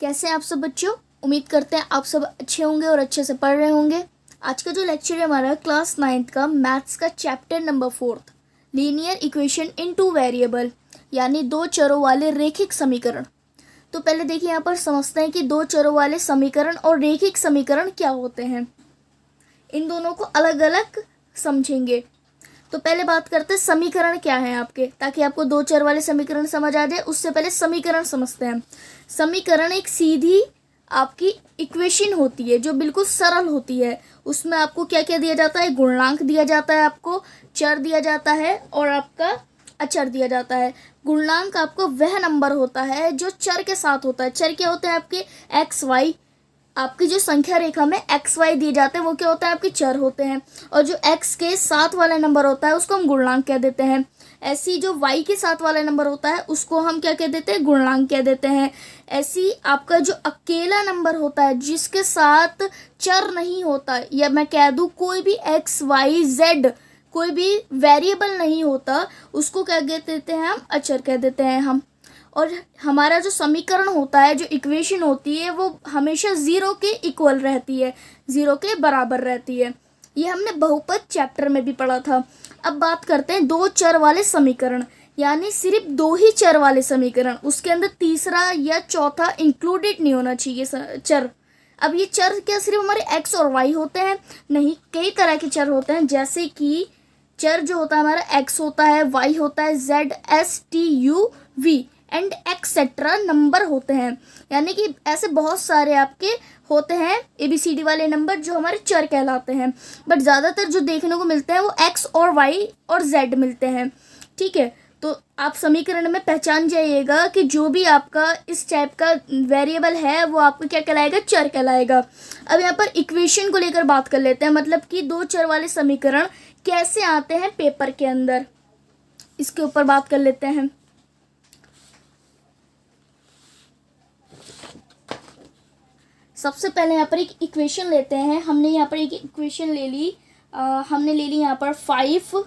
कैसे हैं आप सब बच्चों। उम्मीद करते हैं आप सब अच्छे होंगे और अच्छे से पढ़ रहे होंगे। आज का जो लेक्चर है हमारा क्लास 9th का मैथ्स का chapter number 4 linear equation in two variable यानी दो चरों वाले रेखिक समीकरण। तो पहले देखिए यहाँ पर समझते हैं कि दो चरों वाले समीकरण और रेखिक समीकरण क्या होते हैं। इन दोनों को अलग अलग समझेंगे। तो पहले बात करते हैं समीकरण क्या है आपके, ताकि आपको दो चर वाले समीकरण समझ आ जाए। उससे पहले समीकरण समझते हैं। समीकरण एक सीधी आपकी इक्वेशन होती है जो बिल्कुल सरल होती है। उसमें आपको क्या क्या दिया जाता है, गुणांक दिया जाता है, आपको चर दिया जाता है और आपका अचर दिया जाता है। गुणांक आपको वह नंबर होता है जो चर के साथ होता है। चर क्या होते हैं आपके एक्स वाई। आपकी जो संख्या रेखा में एक्स वाई दिए जाते हैं वो क्या होता है, आपके चर होते हैं। और जो एक्स के साथ वाला नंबर होता है उसको हम गुणांक कह देते हैं। ऐसी जो वाई के साथ वाला नंबर होता है उसको हम क्या कह देते हैं, गुणांक कह देते हैं। ऐसी आपका जो अकेला नंबर होता है जिसके साथ चर नहीं होता, या मैं कह दूँ कोई भी एक्स वाई जेड कोई भी वेरिएबल नहीं होता, उसको क्या कह देते हैं, हम अचर कह देते हैं हम। और हमारा जो समीकरण होता है, जो इक्वेशन होती है, वो हमेशा ज़ीरो के इक्वल रहती है, ज़ीरो के बराबर रहती है। ये हमने बहुपद चैप्टर में भी पढ़ा था। अब बात करते हैं दो चर वाले समीकरण, यानी सिर्फ दो ही चर वाले समीकरण। उसके अंदर तीसरा या चौथा इंक्लूडेड नहीं होना चाहिए चर। अब ये चर क्या सिर्फ हमारे एक्स और वाई होते हैं? नहीं, कई तरह के चर होते हैं। जैसे कि चर जो होता है हमारा एक्स होता है, वाई होता है, Z S T U V and etcetera number होते हैं। यानी कि ऐसे बहुत सारे आपके होते हैं ABCD वाले नंबर जो हमारे चर कहलाते हैं। बट ज़्यादातर जो देखने को मिलते हैं वो एक्स और वाई और जेड मिलते हैं। ठीक है, तो आप समीकरण में पहचान जाइएगा कि जो भी आपका इस टाइप का वेरिएबल है वो आपका क्या कहलाएगा, चर कहलाएगा। अब यहाँ पर इक्वेशन को लेकर बात कर लेते हैं, मतलब कि दो चर वाले समीकरण कैसे आते हैं पेपर के अंदर, इसके ऊपर बात कर लेते हैं। सबसे पहले यहाँ पर एक इक्वेशन लेते हैं। हमने यहाँ पर एक इक्वेशन ले ली। हमने ले ली यहाँ पर 5x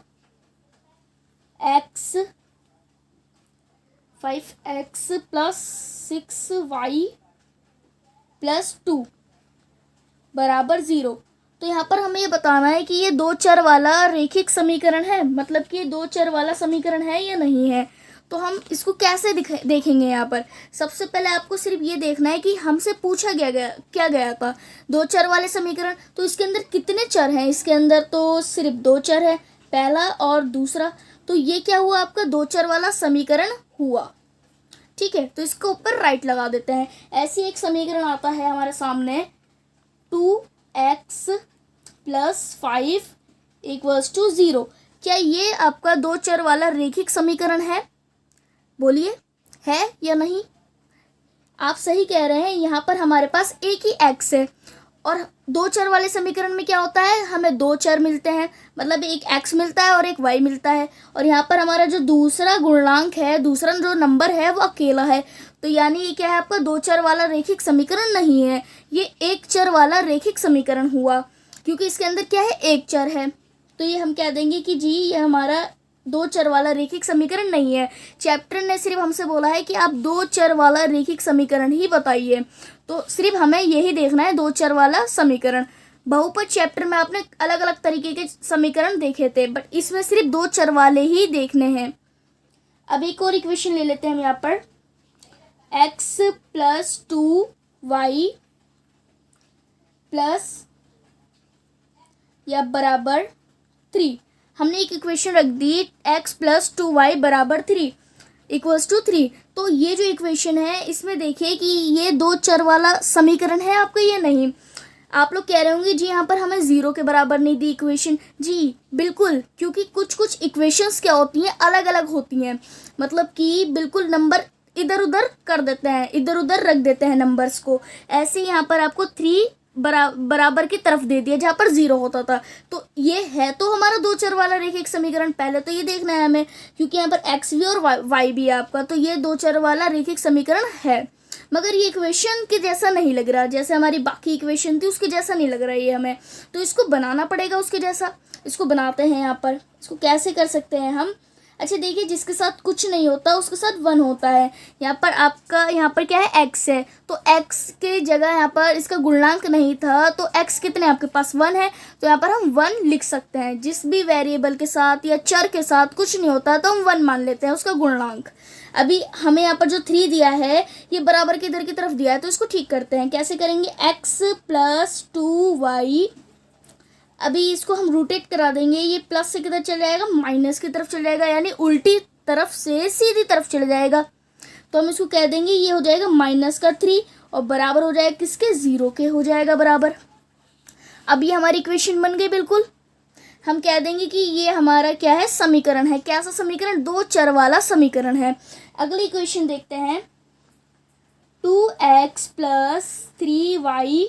प्लस 6y प्लस 2 बराबर 0। तो यहाँ पर हमें ये बताना है कि ये दो चर वाला रेखिक समीकरण है, मतलब कि ये दो चर वाला समीकरण है या नहीं है। तो हम इसको कैसे देखेंगे। यहाँ पर सबसे पहले आपको सिर्फ ये देखना है कि हमसे पूछा क्या गया था, दो चर वाले समीकरण। तो इसके अंदर कितने चर हैं? इसके अंदर तो सिर्फ दो चर है, पहला और दूसरा। तो ये क्या हुआ, आपका दो चर वाला समीकरण हुआ। ठीक है, तो इसके ऊपर राइट लगा देते हैं। ऐसे एक समीकरण आता है हमारे सामने 2x प्लस 5 इक्वल्स टू 0। क्या ये आपका दो चर वाला रेखिक समीकरण है? बोलिए, है या नहीं? आप सही कह रहे हैं। यहाँ पर हमारे पास एक ही एक्स है और दो चर वाले समीकरण में क्या होता है, हमें दो चर मिलते हैं, मतलब एक एक्स मिलता है और एक वाई मिलता है। और यहाँ पर हमारा जो दूसरा गुणांक है, दूसरा जो नंबर है वो अकेला है। तो यानी ये क्या है, आपका दो चर वाला रेखिक समीकरण नहीं है, ये एक चर वाला रेखिक समीकरण हुआ, क्योंकि इसके अंदर क्या है, एक चर है। तो ये हम कह देंगे कि जी ये हमारा दो चर वाला रेखिक समीकरण नहीं है। चैप्टर ने सिर्फ हमसे बोला है कि आप दो चर वाला रेखिक समीकरण ही बताइए। तो सिर्फ हमें यही देखना है, दो चर वाला समीकरण। बहुपद चैप्टर में आपने अलग अलग तरीके के समीकरण देखे थे, बट इसमें सिर्फ दो चर वाले ही देखने हैं। अब एक और इक्वेशन ले लेते हैं हम यहाँ पर, x प्लस 2y प्लस या बराबर 3। हमने एक इक्वेशन रख दी, x प्लस 2y बराबर 3 इक्वल्स टू 3। तो ये जो इक्वेशन है इसमें देखिए कि ये दो चर वाला समीकरण है आपका, ये नहीं। आप लोग कह रहे होंगे जी यहाँ पर हमें 0 के बराबर नहीं दी इक्वेशन। जी बिल्कुल, क्योंकि कुछ इक्वेशंस क्या होती हैं, अलग अलग होती हैं, मतलब कि बिल्कुल नंबर इधर उधर कर देते हैं, इधर उधर रख देते हैं नंबर्स को। ऐसे यहाँ पर आपको 3 बराबर की तरफ दे दिया जहाँ पर 0 होता था। तो ये है तो हमारा दो चर वाला रेखिक समीकरण। पहले तो ये देखना है हमें, क्योंकि यहाँ पर एक्स भी और वाई भी है आपका, तो ये दो चर वाला रेखिक समीकरण है। मगर ये इक्वेशन के जैसा नहीं लग रहा, जैसे हमारी बाकी इक्वेशन थी उसके जैसा नहीं लग रहा है ये हमें। तो इसको बनाना पड़ेगा उसके जैसा। इसको बनाते हैं यहाँ पर। इसको कैसे कर सकते हैं हम, अच्छा देखिए, जिसके साथ कुछ नहीं होता उसके साथ 1 होता है। यहाँ पर क्या है, x है, तो x के जगह यहाँ पर इसका गुणनांक नहीं था, तो x कितने आपके पास 1 है, तो यहाँ पर हम 1 लिख सकते हैं। जिस भी वेरिएबल के साथ या चर के साथ कुछ नहीं होता तो हम 1 मान लेते हैं उसका गुणनांक। अभी हमें यहाँ पर जो 3 दिया है ये बराबर के इधर की तरफ दिया है, तो इसको ठीक करते हैं। कैसे करेंगे, x + 2y, अभी इसको हम रोटेट करा देंगे, ये प्लस से किधर चल जाएगा, माइनस की तरफ चल जाएगा, यानी उल्टी तरफ से सीधी तरफ चले जाएगा। तो हम इसको कह देंगे ये हो जाएगा -3 और बराबर हो जाएगा किसके, 0 के हो जाएगा बराबर। अब ये हमारी इक्वेशन बन गई बिल्कुल। हम कह देंगे कि ये हमारा क्या है, समीकरण है। कैसा समीकरण, 2 चर वाला समीकरण है। अगली इक्वेशन देखते हैं, 2x + 3y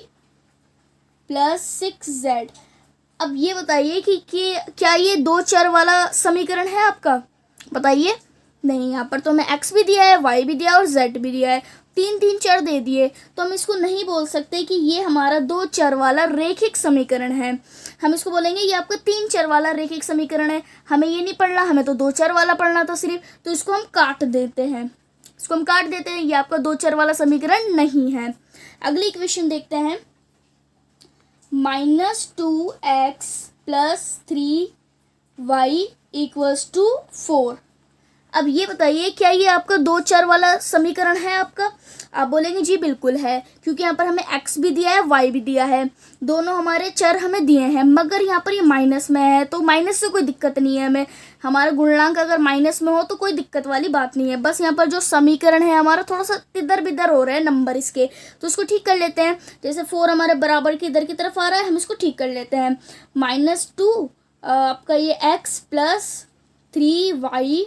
+ 6z। अब ये बताइए कि क्या ये 2 चर वाला समीकरण है आपका, बताइए। नहीं, यहाँ पर तो हमें x भी दिया है, y भी दिया है और z भी दिया है, 3 चर दे दिए, तो हम इसको नहीं बोल सकते कि ये हमारा 2 चर वाला रेखिक समीकरण है। हम इसको बोलेंगे ये आपका 3 चर वाला रेखिक समीकरण है। हमें ये नहीं पढ़ना, हमें तो 2 चर वाला पढ़ना था सिर्फ, तो इसको हम काट देते हैं, ये आपका 2 चर वाला समीकरण नहीं है। अगली इक्वेशन देखते हैं, -2x + 3y = 4। अब ये बताइए क्या ये आपका 2 चर वाला समीकरण है आपका, आप बोलेंगे जी बिल्कुल है, क्योंकि यहाँ पर हमें x भी दिया है, y भी दिया है, दोनों हमारे चर हमें दिए हैं। मगर यहाँ पर ये माइनस में है, तो माइनस से कोई दिक्कत नहीं है हमें, हमारा गुणनांक अगर माइनस में हो तो कोई दिक्कत वाली बात नहीं है। बस यहाँ पर जो समीकरण है हमारा थोड़ा सा इधर बिधर हो रहा है नंबर इसके, तो उसको ठीक कर लेते हैं। जैसे 4 हमारे बराबर की इधर की तरफ आ रहा है, हम इसको ठीक कर लेते हैं। -2 आपका ये x + 3y,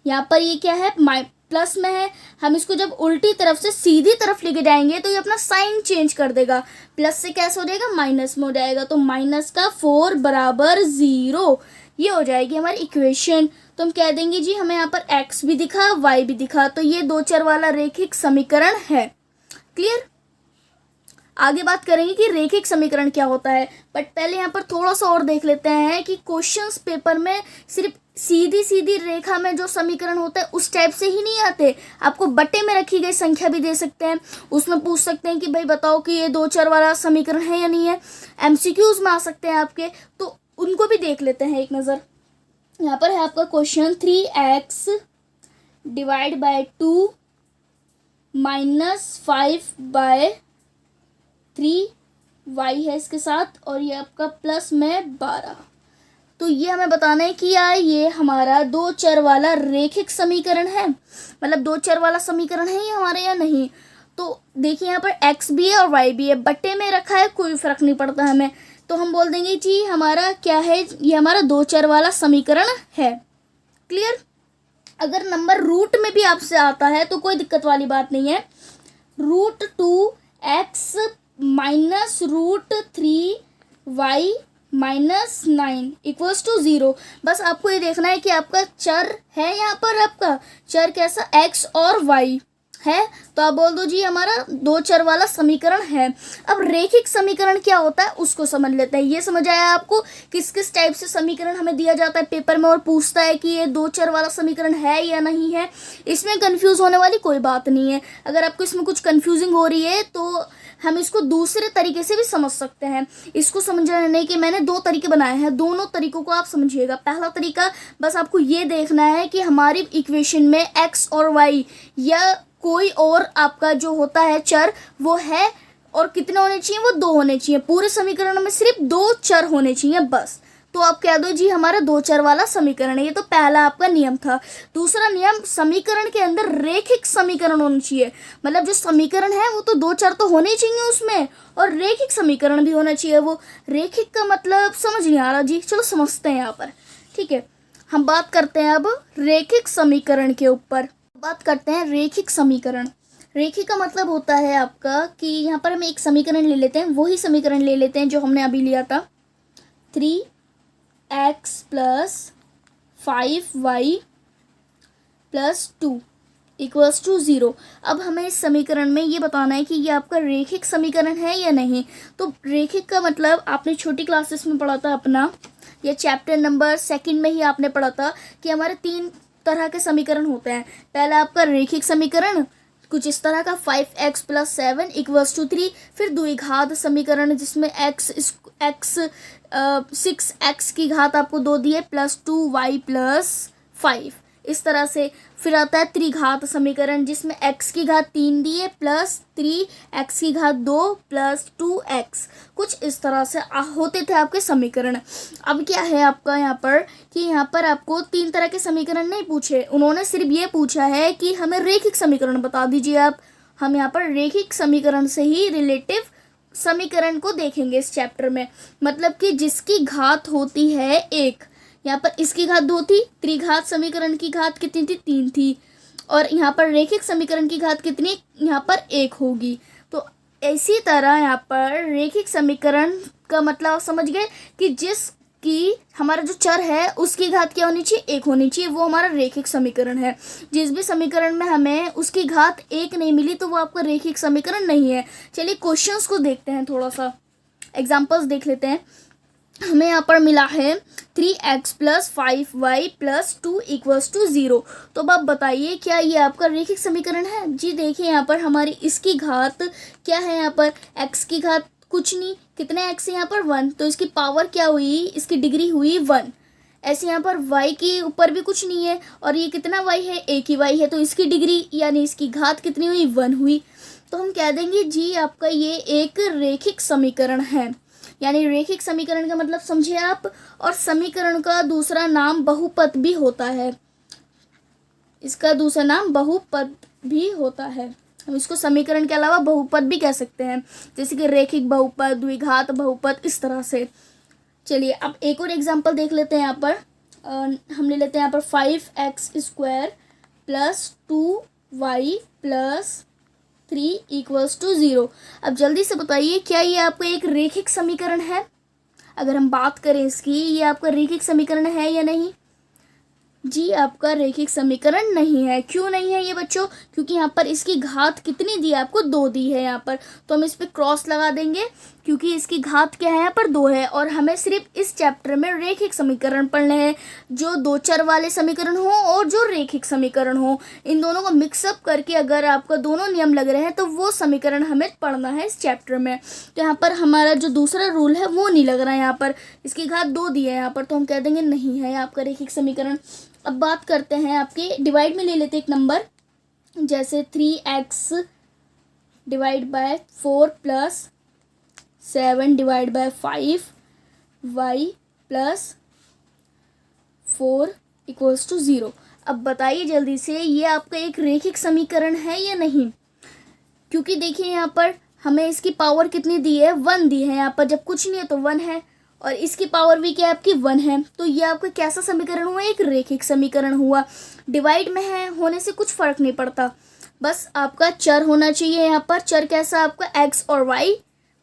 यहाँ पर ये क्या है, प्लस में है, हम इसको जब उल्टी तरफ से सीधी तरफ लेके जाएंगे तो ये अपना साइन चेंज कर देगा, प्लस से कैसे हो जाएगा, माइनस में हो जाएगा, तो -4 = 0, ये हो जाएगी हमारी इक्वेशन। तो हम कह देंगे जी हमें यहाँ पर x भी दिखा, y भी दिखा, तो ये 2 चर वाला रेखिक समीकरण है। क्लियर। आगे बात करेंगे कि रेखिक समीकरण क्या होता है, बट पहले यहाँ पर थोड़ा सा और देख लेते हैं कि क्वेश्चंस पेपर में सिर्फ सीधी रेखा में जो समीकरण होता है उस टाइप से ही नहीं आते, आपको बटे में रखी गई संख्या भी दे सकते हैं, उसमें पूछ सकते हैं कि भाई बताओ कि ये 2 चर वाला समीकरण है या नहीं है। MCQs में आ सकते हैं आपके, तो उनको भी देख लेते हैं एक नज़र। यहाँ पर है आपका क्वेश्चन, 3x / 2 -5/3y है इसके साथ, और ये आपका प्लस में 12। तो ये हमें बताना है कि यार ये हमारा 2 चर वाला रेखिक समीकरण है, मतलब 2 चर वाला समीकरण है ये हमारे या नहीं। तो देखिए यहाँ पर x भी है और y भी है, बट्टे में रखा है, कोई फर्क नहीं पड़ता हमें, तो हम बोल देंगे जी हमारा क्या है, ये हमारा 2 चर वाला समीकरण है। क्लियर। अगर नंबर रूट में भी आपसे आता है तो कोई दिक्कत वाली बात नहीं है। √2x -√3y -9 = 0। बस आपको ये देखना है कि आपका चर है, यहाँ पर आपका चर कैसा, x और y है, तो आप बोल दो जी हमारा 2 चर वाला समीकरण है। अब रेखिक समीकरण क्या होता है उसको समझ लेते हैं। ये समझ आया आपको किस किस टाइप से समीकरण हमें दिया जाता है पेपर में और पूछता है कि ये 2 चर वाला समीकरण है या नहीं है। इसमें कंफ्यूज होने वाली कोई बात नहीं है। अगर आपको इसमें कुछ कंफ्यूजिंग हो रही है तो हम इसको दूसरे तरीके से भी समझ सकते हैं। इसको समझने के मैंने 2 तरीके बनाए हैं, दोनों तरीकों को आप समझिएगा। पहला तरीका, बस आपको ये देखना है कि हमारी इक्वेशन में x और y या कोई और आपका जो होता है चर वो है, और कितने होने चाहिए, वो 2 होने चाहिए। पूरे समीकरण में सिर्फ 2 चर होने चाहिए बस। तो आप कह दो जी हमारा 2 चर वाला समीकरण है। ये तो पहला आपका नियम था। दूसरा नियम, समीकरण के अंदर रेखिक समीकरण होना चाहिए, मतलब जो समीकरण है वो तो 2 चर तो होने चाहिए उसमें, और रेखिक समीकरण भी होना चाहिए। वो रेखिक का मतलब समझ नहीं आ रहा जी, चलो समझते हैं यहाँ पर। ठीक है, हम बात करते हैं अब रेखिक समीकरण के ऊपर। बात करते हैं रेखिक समीकरण। रेखिक का मतलब होता है आपका कि यहाँ पर हम एक समीकरण ले लेते हैं, वही समीकरण ले लेते हैं जो हमने अभी लिया था, 3x + 5y + 2 = 0। अब हमें इस समीकरण में ये बताना है कि ये आपका रेखिक समीकरण है या नहीं। तो रेखिक का मतलब आपने छोटी क्लासेस में पढ़ा था अपना ये चैप्टर नंबर 2 में ही आपने पढ़ा था कि हमारे 3 तरह के समीकरण होते हैं। पहला आपका रेखिक समीकरण कुछ इस तरह का 5x + 7 = 3। फिर द्विघात समीकरण जिसमें x 6x की घात आपको 2 दी है +2y + 5 इस तरह से। फिर आता है त्रिघात समीकरण जिसमें x की घात 3 दी है +3x की घात 2 +2x कुछ इस तरह से होते थे आपके समीकरण। अब क्या है आपका यहाँ पर कि यहाँ पर आपको 3 तरह के समीकरण नहीं पूछे, उन्होंने सिर्फ ये पूछा है कि हमें रेखिक समीकरण बता दीजिए आप। हम यहाँ पर रेखिक समीकरण से ही रिलेटिव समीकरण को देखेंगे इस चैप्टर में, मतलब कि जिसकी घात होती है 1। यहाँ पर इसकी घात 2 थी, त्रिघात समीकरण की घात कितनी थी 3 थी, और यहाँ पर रेखिक समीकरण की घात कितनी यहाँ पर 1 होगी। तो इसी तरह यहाँ पर रेखिक समीकरण का मतलब आप समझ गए कि जिसकी हमारा जो चर है उसकी घात क्या होनी चाहिए 1 होनी चाहिए, वो हमारा रेखिक समीकरण है। जिस भी समीकरण में हमें उसकी घात 1 नहीं मिली तो वो आपका रेखिक समीकरण नहीं है। चलिए क्वेश्चंस को देखते हैं, थोड़ा सा एग्जाम्पल्स देख लेते हैं। हमें यहाँ पर मिला है 3x + 5y + 2 = 0। तो अब आप बताइए क्या ये आपका रेखिक समीकरण है? जी देखिए यहाँ पर हमारी इसकी घात क्या है, यहाँ पर x की घात कुछ नहीं, कितने x है यहाँ पर 1, तो इसकी पावर क्या हुई, इसकी डिग्री हुई 1। ऐसे यहाँ पर y के ऊपर भी कुछ नहीं है और ये कितना y है, एक ही y है, तो इसकी डिग्री यानी इसकी घात कितनी हुई 1 हुई। तो हम कह देंगे जी आपका ये एक रेखिक समीकरण है। यानी रेखिक समीकरण का मतलब समझिए आप। और समीकरण का दूसरा नाम बहुपद भी होता है, इसका दूसरा नाम बहुपद भी होता है। हम इसको समीकरण के अलावा बहुपद भी कह सकते हैं, जैसे कि रेखिक बहुपद, द्विघात बहुपद, इस तरह से। चलिए अब एक और एग्जांपल देख लेते हैं। यहाँ पर हम ले लेते हैं यहाँ पर 5x² + 2y + 3 = 0। अब जल्दी से बताइए क्या ये आपका एक रेखिक समीकरण है? अगर हम बात करें इसकी, ये आपका रेखिक समीकरण है या नहीं? जी आपका रेखिक समीकरण नहीं है। क्यों नहीं है ये बच्चों? क्योंकि यहाँ पर इसकी घात कितनी दी है आपको 2 दी है यहाँ पर, तो हम इस पर क्रॉस लगा देंगे क्योंकि इसकी घात क्या है यहाँ पर 2 है। और हमें सिर्फ इस चैप्टर में रेखिक समीकरण पढ़ने हैं, जो 2 चर वाले समीकरण हो और जो रेखिक समीकरण हो, इन दोनों को मिक्सअप करके अगर आपका दोनों नियम लग रहे हैं तो वो समीकरण हमें पढ़ना है इस चैप्टर में। तो यहाँ पर हमारा जो दूसरा रूल है वो नहीं लग रहा है, यहाँ पर इसकी घात 2 दी है यहाँ पर, तो हम कह देंगे नहीं है आपका रेखिक समीकरण। अब बात करते हैं आपके डिवाइड में, ले लेते एक नंबर, जैसे 3x / 4 + 7 / 5 y + 4 = 0। अब बताइए जल्दी से ये आपका एक रेखिक समीकरण है या नहीं? क्योंकि देखिए यहाँ पर हमें इसकी पावर कितनी दी है 1 दी है यहाँ पर, जब कुछ नहीं है तो 1 है, और इसकी पावर भी क्या है आपकी 1 है, तो ये आपका कैसा समीकरण हुआ? एक रेखिक समीकरण हुआ। डिवाइड में है होने से कुछ फर्क नहीं पड़ता, बस आपका चर होना चाहिए यहाँ पर। चर कैसा आपका x और y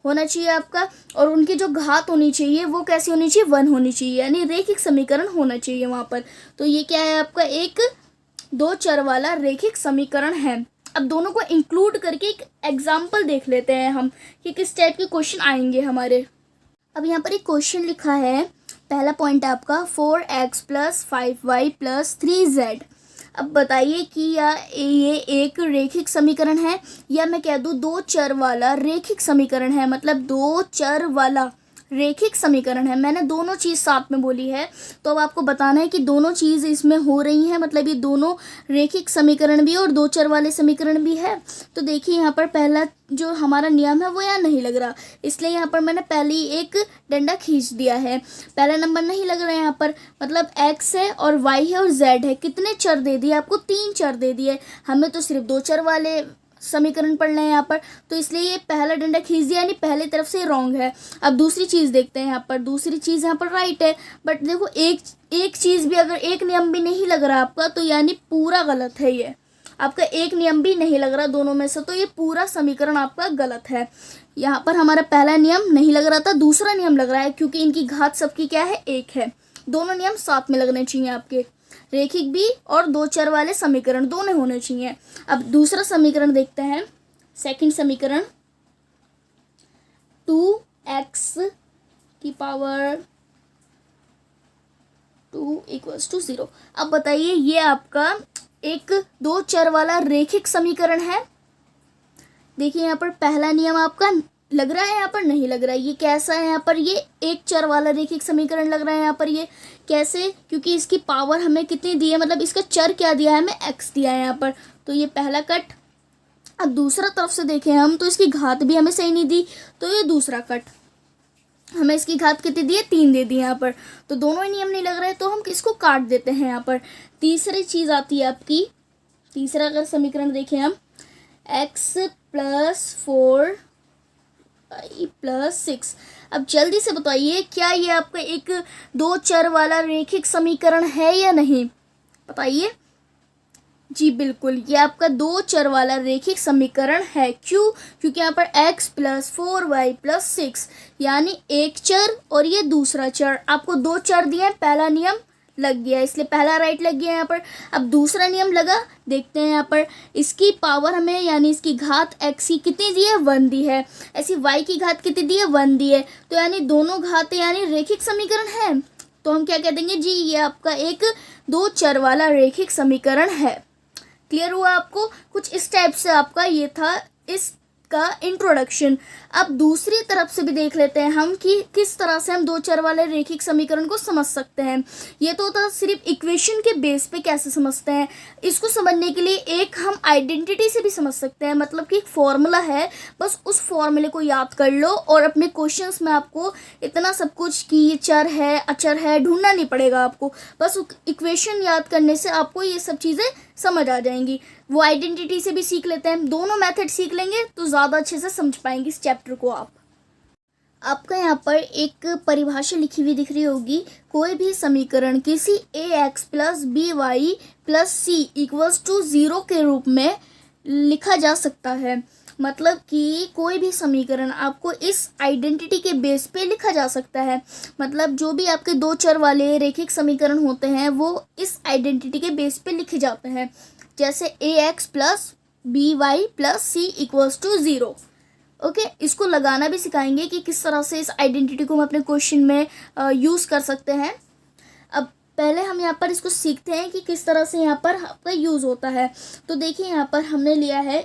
होना चाहिए आपका, और उनकी जो घात होनी चाहिए वो कैसी होनी चाहिए 1 होनी चाहिए, यानी रेखिक समीकरण होना चाहिए वहाँ पर। तो ये क्या है आपका एक 2 चर वाला रेखिक समीकरण है। अब दोनों को इंक्लूड करके एक एग्जाम्पल देख लेते हैं हम कि किस टाइप के क्वेश्चन आएंगे हमारे। अब यहाँ पर एक क्वेश्चन लिखा है, पहला पॉइंट है आपका 4x + 5y + 3z। अब बताइए कि ये एक रेखिक समीकरण है या मैं कह दूँ 2 चर वाला रेखिक समीकरण है, मतलब 2 चर वाला रेखिक समीकरण है। मैंने दोनों चीज़ साथ में बोली है, तो अब आपको बताना है कि दोनों चीज़ इसमें हो रही हैं, मतलब ये दोनों रेखिक समीकरण भी और 2 चर वाले समीकरण भी है। तो देखिए यहाँ पर पहला जो हमारा नियम है वो यहाँ नहीं लग रहा, इसलिए यहाँ पर मैंने पहले ही एक डंडा खींच दिया है। पहला नंबर नहीं लग रहा है यहाँ पर, मतलब x है और y है और z है। कितने चर दे दिए आपको? 3 चर दे दिए। हमें तो सिर्फ 2 चर वाले समीकरण पढ़ना है यहाँ पर, तो इसलिए ये पहला डंडा खींच दिया, यानी पहले तरफ से रॉन्ग है। अब दूसरी चीज़ देखते हैं यहाँ पर, दूसरी चीज़ यहाँ पर राइट है, बट देखो एक चीज़ भी अगर एक नियम भी नहीं लग रहा आपका तो यानी पूरा गलत है। ये आपका एक नियम भी नहीं लग रहा दोनों में से, तो ये पूरा समीकरण आपका गलत है। यहाँ पर हमारा पहला नियम नहीं लग रहा था, दूसरा नियम लग रहा है, क्योंकि इनकी घात सबकी क्या है 1 है। दोनों नियम साथ में लगने चाहिए आपके, रेखिक भी और 2 चर वाले समीकरण दोनों होने चाहिए। अब दूसरा समीकरण देखते हैं, सेकंड समीकरण 2x⁴ 2 = 0। अब बताइए ये आपका एक दो चर वाला रेखिक समीकरण है। देखिए यहाँ पर पहला नियम आपका लग रहा है, यहाँ पर नहीं लग रहा है। ये कैसा है, यहाँ पर ये एक चर वाला रेखिक समीकरण लग रहा है। यहाँ पर ये कैसे, क्योंकि इसकी पावर हमें कितनी दी है, मतलब इसका चर क्या दिया है, हमें x दिया है यहाँ पर। तो ये पहला कट। अब दूसरा तरफ से देखें हम तो इसकी घात भी हमें सही नहीं दी, तो ये दूसरा कट। हमें इसकी घात कितनी दी है, 3 दे दी यहाँ पर। तो दोनों ही नियम नहीं लग रहे, तो हम इसको काट देते हैं यहाँ पर। तीसरी चीज़ आती है आपकी, तीसरा अगर समीकरण देखें हम, x + 4 y + 6। अब जल्दी से बताइए क्या ये आपका एक दो चर वाला रेखिक समीकरण है या नहीं, बताइए। जी बिल्कुल, ये आपका दो चर वाला रेखिक समीकरण है। क्यों? क्योंकि यहाँ पर x + 4y + 6 यानी एक चर और ये दूसरा चर। आपको दो चर दिए हैं, पहला नियम लग गया, इसलिए पहला राइट लग गया यहाँ पर। अब दूसरा नियम लगा, देखते हैं यहाँ पर इसकी पावर हमें यानी इसकी घात x की कितनी दी है, 1 दी है। ऐसी y की घात कितनी दी है, 1 दी है। तो यानी दोनों घातें यानी रेखिक समीकरण है। तो हम क्या कह देंगे जी, ये आपका एक दो चर वाला रेखिक समीकरण है। क्लियर हुआ आपको? कुछ इस टाइप से आपका ये था इसका इंट्रोडक्शन। अब दूसरी तरफ से भी देख लेते हैं हम कि किस तरह से हम दो चर वाले रेखिक समीकरण को समझ सकते हैं। ये तो था सिर्फ इक्वेशन के बेस पे कैसे समझते हैं। इसको समझने के लिए एक हम आइडेंटिटी से भी समझ सकते हैं, मतलब कि एक फॉर्मूला है, बस उस फॉर्मूले को याद कर लो और अपने क्वेश्चंस में आपको इतना सब कुछ कि ये चर है अचर है ढूंढना नहीं पड़ेगा आपको। बस इक्वेशन याद करने से आपको ये सब चीज़ें समझ आ जाएंगी। वो आइडेंटिटी से भी सीख लेते हैं, दोनों मेथड सीख लेंगे तो ज़्यादा अच्छे से समझ पाएंगे इस चैप्टर को आप। आपका यहाँ पर एक परिभाषा लिखी हुई दिख रही होगी, कोई भी समीकरण किसी ax + by + c = 0 के रूप में लिखा जा सकता है। मतलब कि कोई भी समीकरण आपको इस आइडेंटिटी के बेस पे लिखा जा सकता है। मतलब जो भी आपके दो चर वाले रेखिक समीकरण होते हैं वो इस आइडेंटिटी के बेस पे लिखे जाते हैं। जैसे ax + by + c = 0। ओके, इसको लगाना भी सिखाएंगे कि किस तरह से इस आइडेंटिटी को हम अपने क्वेश्चन में यूज़ कर सकते हैं। अब पहले हम यहाँ पर इसको सीखते हैं कि किस तरह से यहाँ पर आपका यूज़ होता है। तो देखिए यहाँ पर हमने लिया है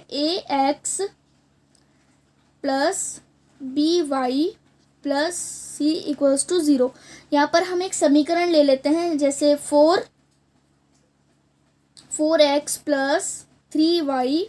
ax + by + c = 0। यहाँ पर हम एक समीकरण ले लेते हैं, जैसे 4x + 3y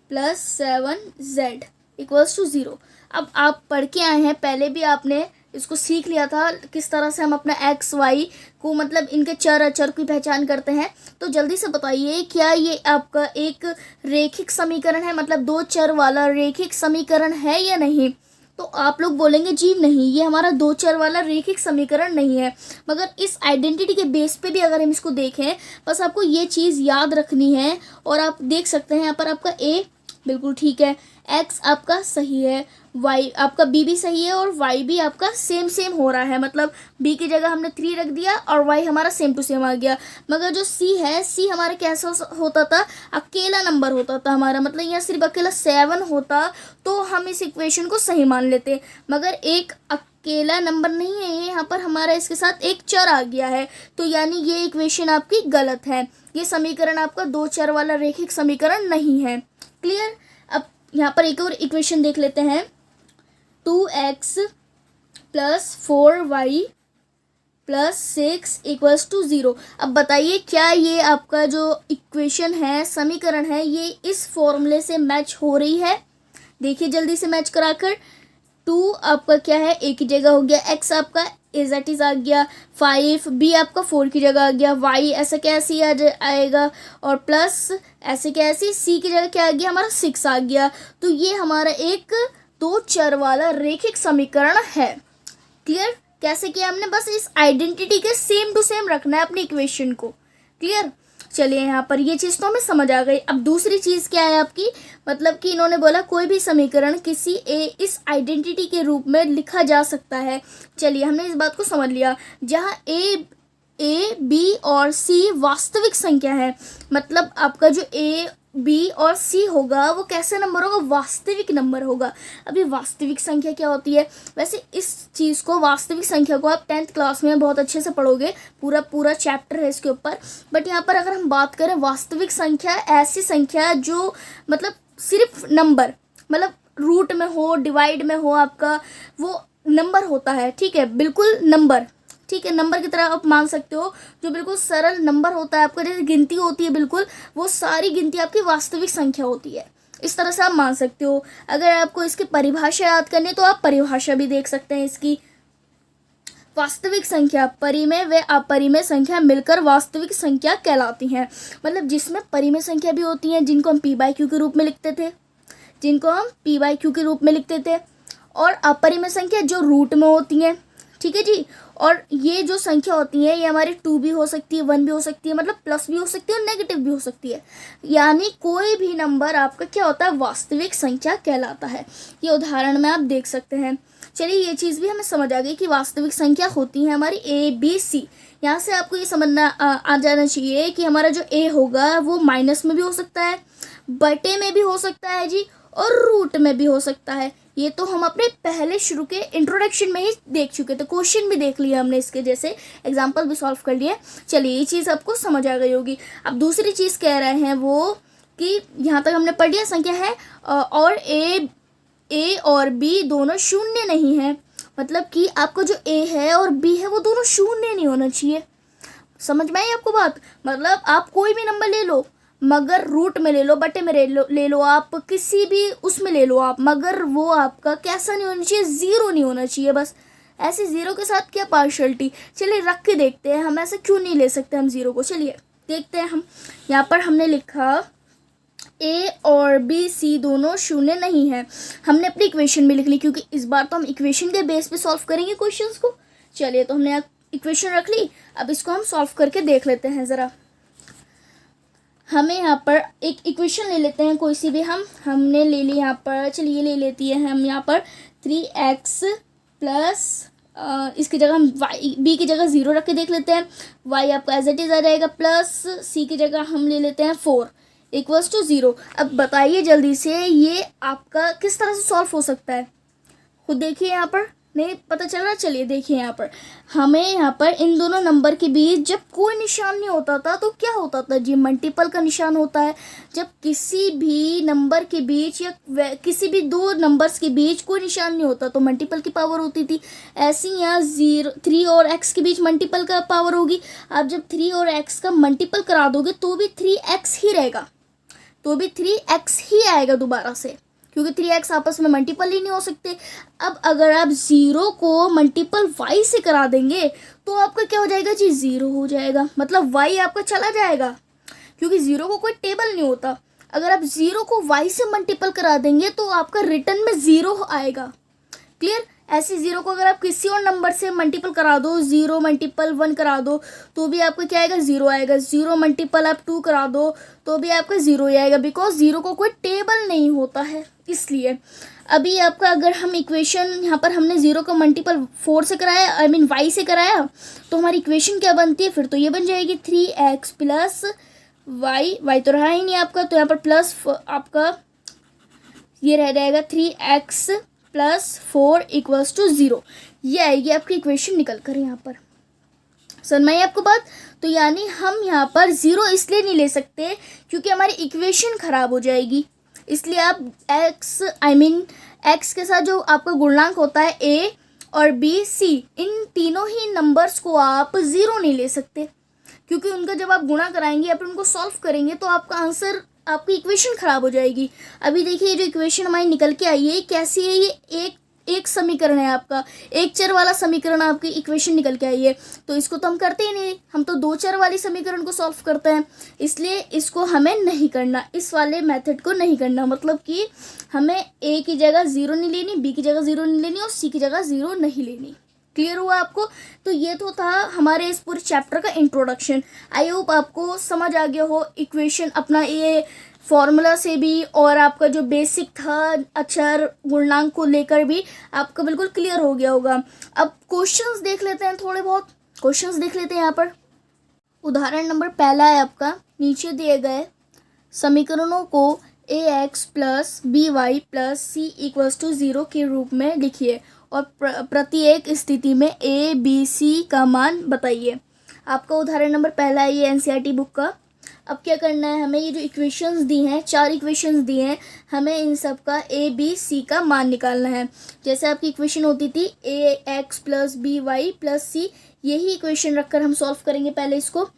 + 7z = 0। अब आप पढ़ के आए हैं, पहले भी आपने इसको सीख लिया था किस तरह से हम अपना x y को मतलब इनके चर अचर की पहचान करते हैं। तो जल्दी से बताइए क्या ये आपका एक रेखिक समीकरण है, मतलब दो चर वाला रेखिक समीकरण है या नहीं। तो आप लोग बोलेंगे जी नहीं, ये हमारा दो चर वाला रेखिक समीकरण नहीं है। मगर इस आइडेंटिटी के बेस पे भी अगर हम इसको देखें, बस आपको ये चीज़ याद रखनी है। और आप देख सकते हैं यहाँ पर आपका a बिल्कुल ठीक है, x आपका सही है, y आपका b भी सही है और y भी आपका सेम हो रहा है। मतलब b की जगह हमने 3 रख दिया और y हमारा सेम टू सेम आ गया। मगर जो c है, c हमारा कैसा होता था, अकेला नंबर होता था हमारा, मतलब यहाँ सिर्फ अकेला 7 होता तो हम इस इक्वेशन को सही मान लेते। मगर एक अकेला नंबर नहीं है ये, यहाँ पर हमारा इसके साथ एक चर आ गया है, तो यानी ये इक्वेशन आपकी गलत है। ये समीकरण आपका दो चर वाला रेखिक समीकरण नहीं है। क्लियर? अब यहाँ पर एक और इक्वेशन देख लेते हैं, 2x + 4y + 6 = 0। अब बताइए क्या ये आपका जो इक्वेशन है, समीकरण है, ये इस फॉर्मूले से मैच हो रही है। देखिए जल्दी से मैच कराकर। 2 आपका क्या है, a की जगह हो गया, x आपका एज इट इज आ गया 5, b आपका 4 की जगह आ गया, y ऐसा कैसे आएगा और प्लस ऐसे कैसे c की जगह क्या आ गया, हमारा 6 आ गया। तो ये हमारा एक दो चर वाला रेखिक समीकरण है। क्लियर? कैसे किया हमने, बस इस आइडेंटिटी के सेम टू सेम रखना है अपनी इक्वेशन को। क्लियर? चलिए यहाँ पर ये चीज़ तो हमें समझ आ गई। अब दूसरी चीज़ क्या है आपकी, मतलब कि इन्होंने बोला कोई भी समीकरण किसी इस आइडेंटिटी के रूप में लिखा जा सकता है। चलिए हमने इस बात को समझ लिया। जहाँ ए बी और सी वास्तविक संख्या है, मतलब आपका जो ए बी और सी होगा वो कैसा नंबर होगा, वास्तविक नंबर होगा। अभी वास्तविक संख्या क्या होती है, वैसे इस चीज़ को, वास्तविक संख्या को आप 10th क्लास में बहुत अच्छे से पढ़ोगे, पूरा पूरा चैप्टर है इसके ऊपर। बट यहाँ पर अगर हम बात करें वास्तविक संख्या, ऐसी संख्या जो मतलब सिर्फ नंबर, मतलब रूट में हो, डिवाइड में हो, आपका वो नंबर होता है, ठीक है, बिल्कुल नंबर, ठीक है, नंबर की तरह आप मान सकते हो, जो बिल्कुल सरल नंबर होता है आपका, जैसे गिनती होती है बिल्कुल, वो सारी गिनती आपकी वास्तविक संख्या होती है। इस तरह से आप मान सकते हो। अगर आपको इसकी परिभाषा याद करनी है तो आप परिभाषा भी देख सकते हैं इसकी। वास्तविक संख्या, परिमेय व अपरिमेय संख्या मिलकर वास्तविक संख्या कहलाती हैं। मतलब जिसमें परिमेय संख्या भी होती हैं, जिनको हम p/q के रूप में लिखते थे, के रूप में लिखते थे, और अपरिमेय संख्या जो रूट में होती हैं, ठीक है जी। और ये जो संख्या होती है ये हमारी 2 भी हो सकती है, 1 भी हो सकती है, मतलब प्लस भी हो सकती है और नेगेटिव भी हो सकती है। यानी कोई भी नंबर आपका क्या होता है, वास्तविक संख्या कहलाता है। ये उदाहरण में आप देख सकते हैं। चलिए ये चीज़ भी हमें समझ आ गई कि वास्तविक संख्या होती है हमारी ABC। यहाँ से आपको ये समझना आ जाना चाहिए कि हमारा जो A होगा वो माइनस में भी हो सकता है, बटे में भी हो सकता है जी, और रूट में भी हो सकता है। ये तो हम अपने पहले शुरू के इंट्रोडक्शन में ही देख चुके थे, क्वेश्चन भी देख लिया हमने इसके जैसे, एग्जाम्पल भी सॉल्व कर लिए। चलिए ये चीज़ आपको समझ आ गई होगी। अब दूसरी चीज़ कह रहे हैं वो कि यहाँ तक हमने पढ़ लिया, संख्या है और ए और बी दोनों शून्य नहीं है। मतलब कि आपका जो ए है और बी है वो दोनों शून्य नहीं होना चाहिए। समझ में आई आपको बात? मतलब आप कोई भी नंबर ले लो, मगर रूट में ले लो, बटे में ले लो, आप किसी भी उसमें ले लो आप, मगर वो आपका कैसा नहीं होना चाहिए, ज़ीरो नहीं होना चाहिए। बस ऐसे ज़ीरो के साथ क्या पार्शियलिटी। चलिए रख के देखते हैं हम ऐसा क्यों नहीं ले सकते हम ज़ीरो को। चलिए देखते हैं हम। यहाँ पर हमने लिखा ए और बी सी दोनों शून्य नहीं है। हमने अपनी इक्वेशन में लिख ली, क्योंकि इस बार तो हम इक्वेशन के बेस पे सॉल्व करेंगे क्वेश्चंस को। चलिए तो हमने इक्वेशन रख ली, अब इसको हम सॉल्व करके देख लेते हैं ज़रा। हमें यहाँ पर एक इक्वेशन ले लेते हैं कोई सी भी, हमने ले ली यहाँ पर, चलिए ले लेती है हम यहाँ पर 3x प्लस इसकी जगह हम b की जगह 0 रख के देख लेते हैं। y आपका एज इट इज़ आ जाएगा, प्लस c की जगह हम ले लेते हैं 4 इक्वल्स टू 0। अब बताइए जल्दी से ये आपका किस तरह से सॉल्व हो सकता है, खुद देखिए। यहाँ पर नहीं पता चल रहा, चलिए देखिए यहाँ पर हमें, यहाँ पर इन दोनों नंबर के बीच जब कोई निशान नहीं होता था तो क्या होता था जी, मल्टीपल का निशान होता है। जब किसी भी नंबर के बीच या किसी भी दो नंबर्स के बीच कोई निशान नहीं होता तो मल्टीपल की पावर होती थी। ऐसे ही यहाँ 3 और x के बीच मल्टीपल का पावर होगी। आप जब 3 और x का मल्टीपल करा दोगे तो भी 3x ही रहेगा, तो भी 3x ही आएगा दोबारा से, क्योंकि 3x आपस में मल्टीपल ही नहीं हो सकते। अब अगर आप 0 को मल्टीपल y से करा देंगे तो आपका क्या हो जाएगा जी, 0 हो जाएगा। मतलब y आपका चला जाएगा, क्योंकि 0 को कोई टेबल नहीं होता। अगर आप 0 को y से मल्टीपल करा देंगे तो आपका रिटर्न में 0 आएगा। क्लियर? ऐसे 0 को अगर आप किसी और नंबर से मल्टीपल करा दो, 0 मल्टीपल 1 करा दो तो भी आपका क्या आएगा, 0 आएगा। 0 मल्टीपल आप 2 करा दो तो भी आपका 0 ही आएगा, बिकॉज 0 को कोई टेबल नहीं होता है इसलिए। अभी आपका अगर हम इक्वेशन, यहाँ पर हमने 0 का मल्टीपल 4 से कराया, आई मीन y से कराया, तो हमारी इक्वेशन क्या बनती है फिर, तो ये बन जाएगी 3x प्लस y तो रहा ही नहीं आपका, तो यहाँ पर प्लस आपका ये रह जाएगा 3x प्लस 4 इक्वल्स टू 0। ये आएगी आपकी इक्वेशन निकल कर यहाँ पर। समझ में आई आपको बात? तो यानी हम यहाँ पर 0 इसलिए नहीं ले सकते क्योंकि हमारी इक्वेशन ख़राब हो जाएगी। इसलिए आप x के साथ जो आपका गुणनांक होता है a और b c, इन तीनों ही नंबर्स को आप 0 नहीं ले सकते, क्योंकि उनका जब आप गुणा कराएंगे या फिर उनको सॉल्व करेंगे तो आपका आंसर, आपकी इक्वेशन ख़राब हो जाएगी। अभी देखिए जो इक्वेशन हमारी निकल के आई है कैसी है, ये एक समीकरण है आपका, एक चर वाला समीकरण आपकी इक्वेशन निकल के आई है। तो इसको तो हम करते ही नहीं, हम तो 2 चर वाली समीकरण को सॉल्व करते हैं, इसलिए इसको हमें नहीं करना, इस वाले मेथड को नहीं करना। मतलब कि हमें a की जगह 0 नहीं लेनी, b की जगह 0 नहीं लेनी और c की जगह 0 नहीं लेनी। क्लियर हुआ आपको? तो ये तो था हमारे इस पूरे चैप्टर का इंट्रोडक्शन। आई होप आपको समझ आ गया हो इक्वेशन, अपना ये फॉर्मूला से भी और आपका जो बेसिक था अक्षर गुणनांक को लेकर भी आपका बिल्कुल क्लियर हो गया होगा। अब क्वेश्चंस देख लेते हैं, थोड़े बहुत क्वेश्चंस देख लेते हैं। यहाँ पर उदाहरण नंबर पहला है आपका, नीचे दिए गए समीकरणों को ax plus B Y plus C equals to 0 के रूप में लिखिए और प्रत्येक स्थिति में a b c का मान बताइए। आपका उदाहरण नंबर पहला है ये एनसीईआरटी बुक का। अब क्या करना है, हमें ये जो इक्वेशंस दी हैं, 4 इक्वेशंस दी हैं, हमें इन सब का a b c का मान निकालना है। जैसे आपकी इक्वेशन होती थी ax plus B Y plus c, यही इक्वेशन रखकर हम सॉल्व करेंगे पहले इसको,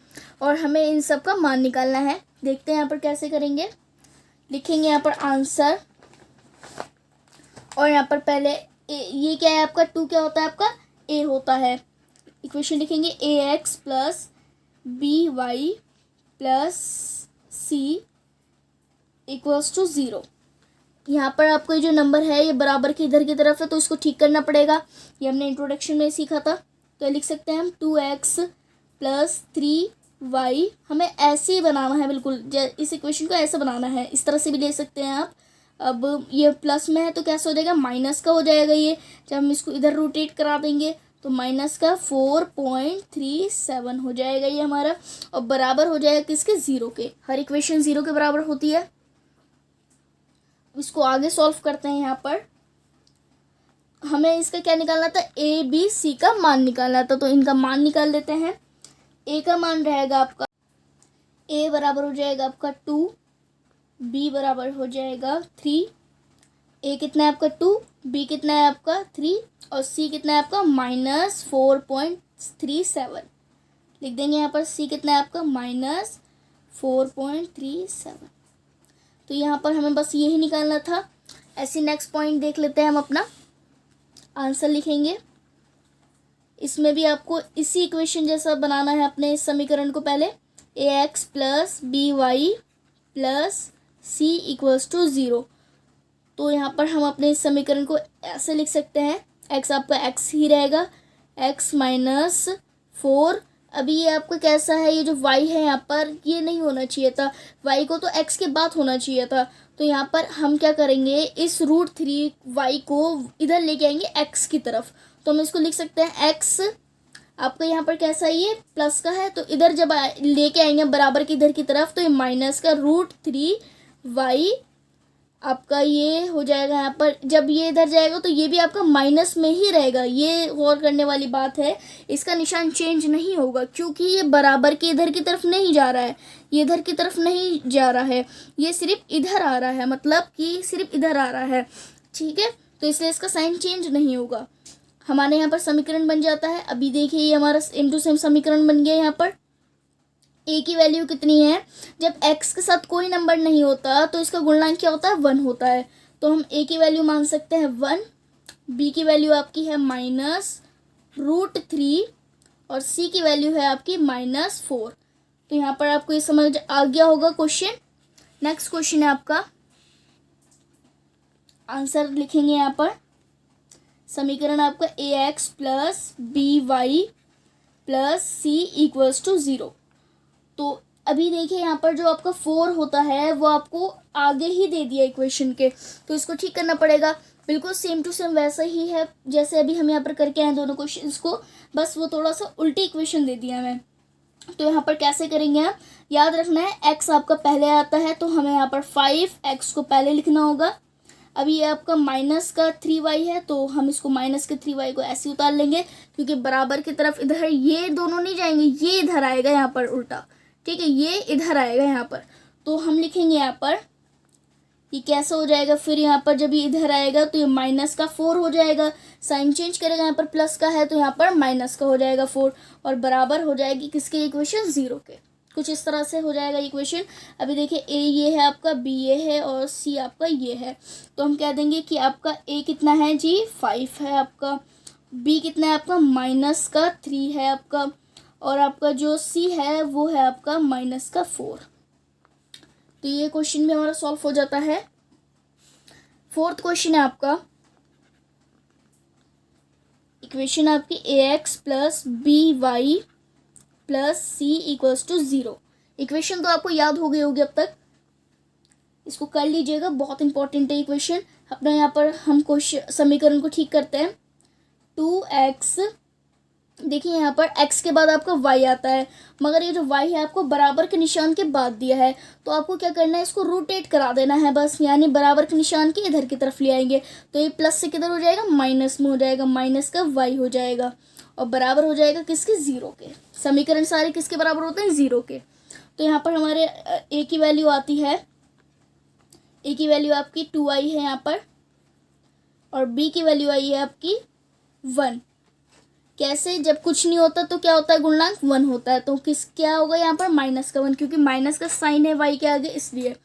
और हमें इन सब का मान निकालना है। देखते हैं यहाँ पर कैसे करेंगे। लिखेंगे यहाँ पर आंसर, और यहाँ पर पहले ये क्या है आपका, 2 क्या होता है आपका, a होता है। इक्वेशन लिखेंगे ax plus B Y plus C equals to 0। यहाँ पर आपको ये जो नंबर है ये बराबर के इधर की तरफ है, तो इसको ठीक करना पड़ेगा। ये हमने इंट्रोडक्शन में सीखा था। तो लिख सकते हैं हम 2x प्लस 3y। हमें ऐसे ही बनाना है, बिल्कुल इस इक्वेशन को ऐसे बनाना है। इस तरह से भी ले सकते हैं आप। अब ये प्लस में है तो कैसे हो जाएगा, माइनस का हो जाएगा। ये जब हम इसको इधर रोटेट करा देंगे तो माइनस का 4.37 हो जाएगा ये हमारा, और बराबर हो जाएगा किसके, 0 के। हर इक्वेशन 0 के बराबर होती है। इसको आगे सॉल्व करते हैं। यहाँ पर हमें इसका क्या निकालना था, a b c का मान निकालना था, तो इनका मान निकाल लेते हैं। a का मान रहेगा आपका, a बराबर हो जाएगा आपका 2, b बराबर हो जाएगा 3। a कितना है आपका 2, b कितना है आपका 3, और c कितना है आपका -4.37। लिख देंगे यहाँ पर c कितना है आपका -4.37। तो यहाँ पर हमें बस यही निकालना था। ऐसे नेक्स्ट पॉइंट देख लेते हैं हम अपना। आंसर लिखेंगे, इसमें भी आपको इसी इक्वेशन जैसा बनाना है अपने इस समीकरण को। पहले ax plus B Y plus C equals to 0। तो यहाँ पर हम अपने इस समीकरण को ऐसे लिख सकते हैं, x आपका x ही रहेगा, x माइनस 4। अभी ये आपका कैसा है, ये जो y है यहाँ पर ये नहीं होना चाहिए था, y को तो x के बाद होना चाहिए था। तो यहाँ पर हम क्या करेंगे, इस √3y को इधर लेके आएंगे x की तरफ। तो हम इसको लिख सकते हैं x आपका यहाँ पर कैसा है, ये प्लस का है, तो इधर जब लेके आएंगे बराबर की इधर की तरफ, तो ये माइनस का √3y आपका ये हो जाएगा। यहाँ पर जब ये इधर जाएगा तो ये भी आपका माइनस में ही रहेगा। ये गौर करने वाली बात है, इसका निशान चेंज नहीं होगा, क्योंकि ये बराबर के इधर की तरफ नहीं जा रहा है, ये इधर की तरफ नहीं जा रहा है, ये सिर्फ इधर आ रहा है, मतलब कि सिर्फ इधर आ रहा है। ठीक है, तो इसलिए इसका साइन चेंज नहीं होगा। हमारे यहाँ पर समीकरण बन जाता है। अभी देखिए ये हमारा सेम टू सेम समीकरण बन गया। यहाँ पर a की वैल्यू कितनी है, जब x के साथ कोई नंबर नहीं होता तो इसका गुणनखंड क्या होता है, 1 होता है। तो हम a की वैल्यू मान सकते हैं 1, b की वैल्यू आपकी है -√3 और c की वैल्यू है आपकी -4। तो यहाँ पर आपको ये समझ आ गया होगा क्वेश्चन। नेक्स्ट क्वेश्चन है आपका, आंसर लिखेंगे यहाँ पर। समीकरण आपका ax plus B Y plus C equals to 0। तो अभी देखिए यहाँ पर जो आपका 4 होता है वो आपको आगे ही दे दिया इक्वेशन के, तो इसको ठीक करना पड़ेगा। बिल्कुल सेम टू सेम वैसा ही है जैसे अभी हम यहाँ पर करके आए दोनों क्वेश्चंस को, बस वो थोड़ा सा उल्टी इक्वेशन दे दिया हमें। तो यहाँ पर कैसे करेंगे आप, याद रखना है x आपका पहले आता है, तो हमें यहाँ पर 5x को पहले लिखना होगा। अभी ये आपका माइनस का 3y है, तो हम इसको माइनस के 3y को ऐसे उतार लेंगे, क्योंकि बराबर की तरफ इधर ये दोनों नहीं जाएंगे, ये इधर आएगा यहाँ पर उल्टा। ठीक है, ये इधर आएगा यहाँ पर, तो हम लिखेंगे यहाँ पर ये कैसा हो जाएगा, फिर यहाँ पर जब ये इधर आएगा तो ये माइनस का 4 हो जाएगा। साइन चेंज करेगा, यहाँ पर प्लस का है तो यहाँ पर माइनस का हो जाएगा 4, और बराबर हो जाएगी किसके, इक्वेशन 0 के। कुछ इस तरह से हो जाएगा इक्वेशन। अभी देखिए a ये है आपका, b ये है और c आपका ये है। तो हम कह देंगे कि आपका a कितना है जी, 5 है आपका, b कितना है आपका, -3 है आपका, और आपका जो c है वो है आपका -4। तो ये क्वेश्चन भी हमारा सॉल्व हो जाता है। फोर्थ क्वेश्चन है आपका, इक्वेशन आपकी ax plus B Y plus C equals to 0। Equation तो आपको याद हो गई होगी अब तक, इसको कर लीजिएगा, बहुत इंपॉर्टेंट है इक्वेशन। अपना यहाँ पर हम क्वेश्चन समीकरण को ठीक करते हैं। 2x देखिए यहाँ पर x के बाद आपका y आता है, मगर ये जो y है आपको बराबर के निशान के बाद दिया है, तो आपको क्या करना है, इसको रोटेट करा देना है बस, यानी बराबर के निशान के इधर की तरफ ले आएंगे, तो ये प्लस से किधर हो जाएगा, माइनस में हो जाएगा, माइनस का y हो जाएगा और बराबर हो जाएगा किसके, ज़ीरो के। समीकरण सारे किसके बराबर होते हैं, ज़ीरो के। तो यहाँ पर हमारे a की वैल्यू आती है, a की वैल्यू आपकी 2i है यहाँ पर, और b की वैल्यू आई है आपकी 1। कैसे, जब कुछ नहीं होता तो क्या होता है, गुणनांक 1 होता है, तो क्या होगा यहाँ पर, माइनस का 1, क्योंकि माइनस का साइन है y के आगे इसलिए।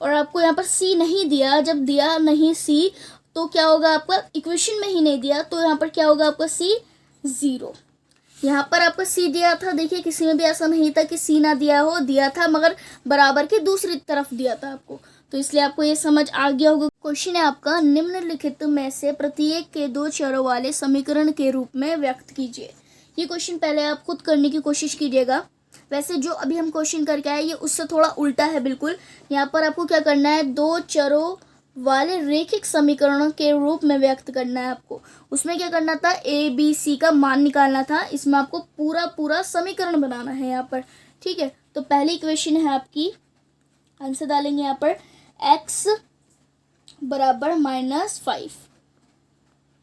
और आपको यहाँ पर c नहीं दिया, जब दिया नहीं c तो क्या होगा, आपका इक्वेशन में ही नहीं दिया, तो यहाँ पर क्या होगा आपका c 0। यहाँ पर आपका c दिया था, देखिए किसी में भी ऐसा नहीं था कि c ना दिया हो, दिया था मगर बराबर के दूसरी तरफ दिया था आपको, तो इसलिए आपको ये समझ आ गया होगा। क्वेश्चन है आपका, निम्नलिखित में से प्रत्येक के दो चरों वाले समीकरण के रूप में व्यक्त कीजिए। ये क्वेश्चन पहले आप खुद करने की कोशिश कीजिएगा। वैसे जो अभी हम क्वेश्चन करके आए ये उससे थोड़ा उल्टा है बिल्कुल। यहाँ पर आपको क्या करना है, दो चरों वाले रैखिक समीकरणों के रूप में व्यक्त करना है आपको। उसमें क्या करना था, ए बी सी का मान निकालना था, इसमें आपको पूरा समीकरण बनाना है यहाँ पर। ठीक है, तो पहली इक्वेशन है आपकी, आंसर डालेंगे यहाँ पर x बराबर -5।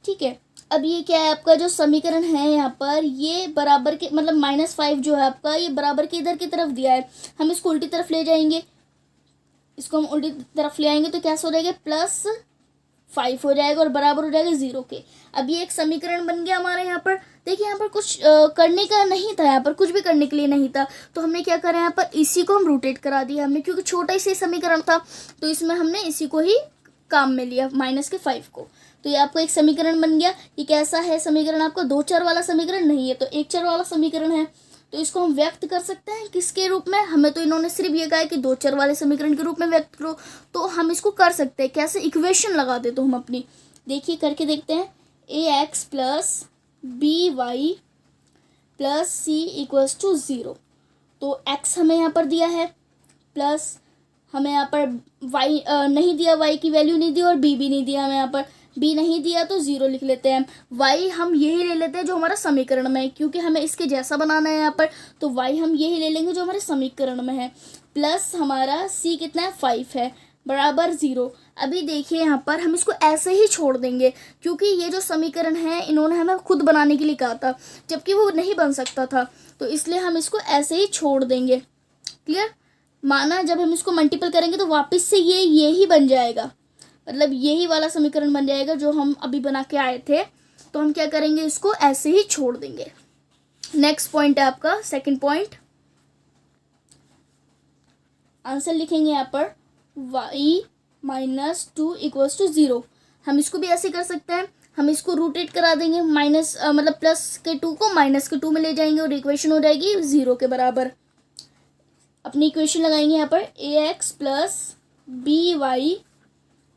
ठीक है, अब ये क्या है आपका जो समीकरण है यहाँ पर, ये बराबर के मतलब -5 जो है आपका, ये बराबर के इधर की तरफ दिया है, हम इसको उल्टी तरफ ले जाएंगे, इसको हम उल्टी तरफ ले आएंगे तो क्या हो जाएगा, +5 हो जाएगा और बराबर हो जाएगा 0 के। अब ये एक समीकरण बन गया हमारे यहाँ पर। देखिए यहाँ पर कुछ करने का नहीं था, यहाँ पर कुछ भी करने के लिए नहीं था, तो हमने क्या करा, यहाँ पर इसी को हम रोटेट करा दिया हमने, क्योंकि छोटा ही से समीकरण था, तो इसमें हमने इसी को ही काम में लिया, -5 को। तो ये आपको एक समीकरण बन गया। ये कैसा है समीकरण, आपका दो चर वाला समीकरण नहीं है, तो एक चर वाला समीकरण है, तो इसको हम व्यक्त कर सकते हैं किसके रूप में, हमें तो इन्होंने सिर्फ ये कहा है कि दो चर वाले समीकरण के रूप में व्यक्त करो, तो हम इसको कर सकते हैं कैसे, इक्वेशन लगा दे तो हम अपनी, देखिए करके देखते हैं, ax plus B Y plus C equals to 0। तो x हमें यहाँ पर दिया है, प्लस हमें यहाँ पर y नहीं दिया, y की वैल्यू नहीं दी, और b भी नहीं दिया हमें यहाँ पर, b नहीं दिया तो 0 लिख लेते हैं। y हम यही ले लेते हैं जो हमारा समीकरण में है, क्योंकि हमें इसके जैसा बनाना है यहाँ पर, तो y हम यही ले लेंगे जो हमारे समीकरण में है, प्लस हमारा c कितना है, 5 है, बराबर 0। अभी देखिए यहाँ पर हम इसको ऐसे ही छोड़ देंगे, क्योंकि ये जो समीकरण है इन्होंने हमें खुद बनाने के लिए कहा था, जबकि वो नहीं बन सकता था, तो इसलिए हम इसको ऐसे ही छोड़ देंगे। क्लियर, माना जब हम इसको मल्टीपल करेंगे तो वापस से ये ही बन जाएगा, मतलब यही वाला समीकरण बन जाएगा जो हम अभी बना के आए थे, तो हम क्या करेंगे, इसको ऐसे ही छोड़ देंगे। नेक्स्ट पॉइंट है आपका सेकंड पॉइंट, आंसर लिखेंगे यहाँ पर y -2 इक्वल्स टू 0। हम इसको भी ऐसे कर सकते हैं, हम इसको रोटेट करा देंगे, मतलब प्लस के 2 को माइनस के 2 में ले जाएंगे और इक्वेशन हो जाएगी 0 के बराबर। अपनी इक्वेशन लगाएंगे यहाँ पर, ax plus B Y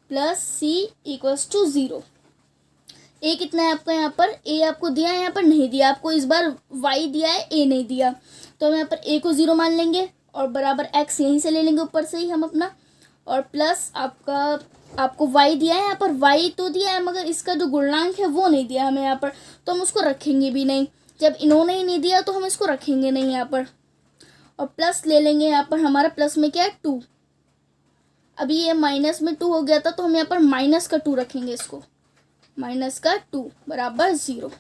plus C equals to 0। a कितना है आपका, यहाँ पर a आपको दिया है, यहाँ पर नहीं दिया आपको, इस बार y दिया है, a नहीं दिया, तो हम यहाँ पर a को 0 मान लेंगे और बराबर x यहीं से ले लेंगे ऊपर से ही हम अपना, और प्लस आपको y दिया है, यहाँ पर y तो दिया है मगर इसका जो गुणनांक है वो नहीं दिया हमें यहाँ पर, तो हम उसको रखेंगे भी नहीं, जब इन्होंने ही नहीं दिया तो हम इसको रखेंगे नहीं यहाँ पर, और प्लस ले लेंगे यहाँ पर, हमारा प्लस में क्या है 2, अभी ये माइनस में 2 हो गया था, तो हम यहाँ पर माइनस का 2 रखेंगे, इसको माइनस का 2 बराबर 0।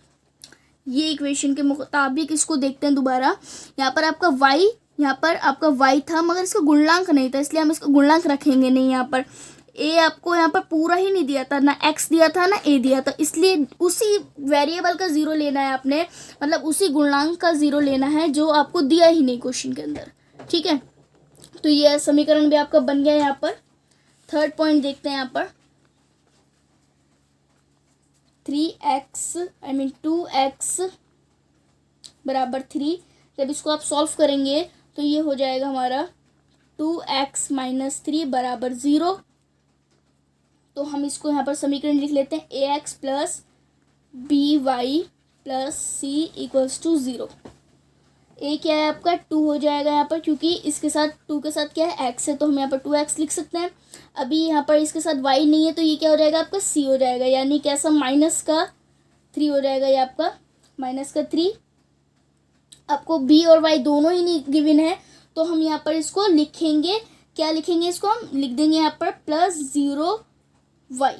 ये इक्वेशन के मुताबिक इसको देखते हैं दोबारा। यहाँ पर आपका y, यहाँ पर आपका y था मगर इसका गुणनांक नहीं था, इसलिए हम इसका गुणनांक रखेंगे नहीं यहाँ पर। a आपको यहाँ पर पूरा ही नहीं दिया था, ना x दिया था ना a दिया था, इसलिए उसी वेरिएबल का 0 लेना है आपने, मतलब उसी गुणनांक का 0 लेना है जो आपको दिया ही नहीं क्वेश्चन के अंदर। ठीक है, तो ये समीकरण भी आपका बन गया यहाँ पर। थर्ड पॉइंट देखते हैं यहाँ पर, 2x बराबर 3। जब इसको आप सॉल्व करेंगे तो ये हो जाएगा हमारा 2x - 3 बराबर 0। तो हम इसको यहाँ पर समीकरण लिख लेते हैं, ax plus B Y plus C equals to 0। a क्या है आपका 2 हो जाएगा यहाँ पर, क्योंकि इसके साथ 2 के साथ क्या है x है, तो हम यहाँ पर 2x लिख सकते हैं। अभी यहाँ पर इसके साथ y नहीं है, तो ये क्या हो जाएगा आपका c हो जाएगा, यानी कैसा -3 हो जाएगा ये आपका -3 आपको बी और वाई दोनों ही गिवन है, तो हम यहाँ पर इसको लिखेंगे, क्या लिखेंगे, इसको हम लिख देंगे यहाँ पर प्लस 0y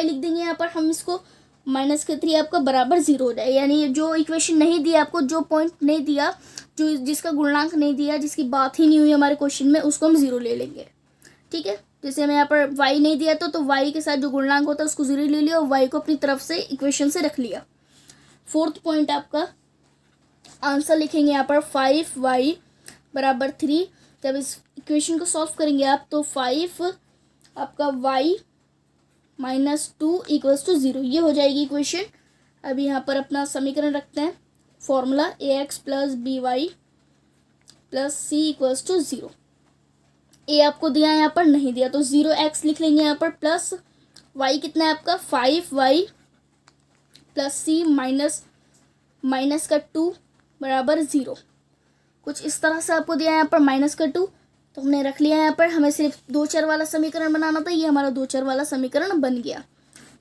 लिख देंगे यहाँ पर हम इसको, -3 आपका बराबर 0 हो जाए। यानी जो इक्वेशन नहीं दिया आपको, जो पॉइंट नहीं दिया, जो जिसका गुणनांक नहीं दिया, जिसकी बात ही नहीं हुई हमारे क्वेश्चन में, उसको हम 0 ले लेंगे। ठीक है, जैसे हमें यहाँ पर y नहीं दिया तो y के साथ जो गुणनांक होता है उसको 0 ले लिया और y को अपनी तरफ से इक्वेशन से रख लिया। 4th पॉइंट आपका आंसर लिखेंगे यहाँ पर 5y बराबर 3। जब इस इक्वेशन को सॉल्व करेंगे आप तो 5 आपका y -2 = 0, ये हो जाएगी इक्वेशन। अब यहाँ पर अपना समीकरण रखते हैं, फॉर्मूला ax + by + c = 0। ए आपको दिया है, यहाँ पर नहीं दिया, तो 0x लिख लेंगे यहाँ पर, प्लस y कितना है आपका 5y + c माइनस का 2 बराबर 0। कुछ इस तरह से आपको दिया है यहाँ पर -2, तो हमने रख लिया यहाँ पर। हमें सिर्फ 2 चर वाला समीकरण बनाना था, ये हमारा 2 चर वाला समीकरण बन गया।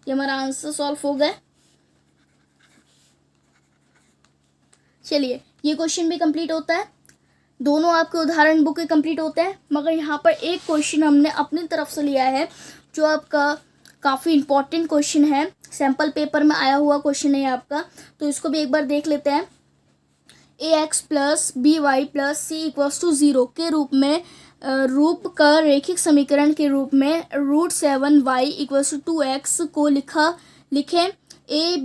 ये हमारा आंसर सॉल्व हो गया। चलिए, ये क्वेश्चन भी कंप्लीट होता है, दोनों आपके उदाहरण बुक के कंप्लीट होते हैं, मगर यहाँ पर एक क्वेश्चन हमने अपनी तरफ से लिया है जो आपका काफ़ी इंपॉर्टेंट क्वेश्चन है, सैम्पल पेपर में आया हुआ क्वेश्चन है आपका, तो इसको भी एक बार देख लेते हैं। ax + by + c = 0 के रूप का रैखिक समीकरण के रूप में √7y = 2x को लिखें। a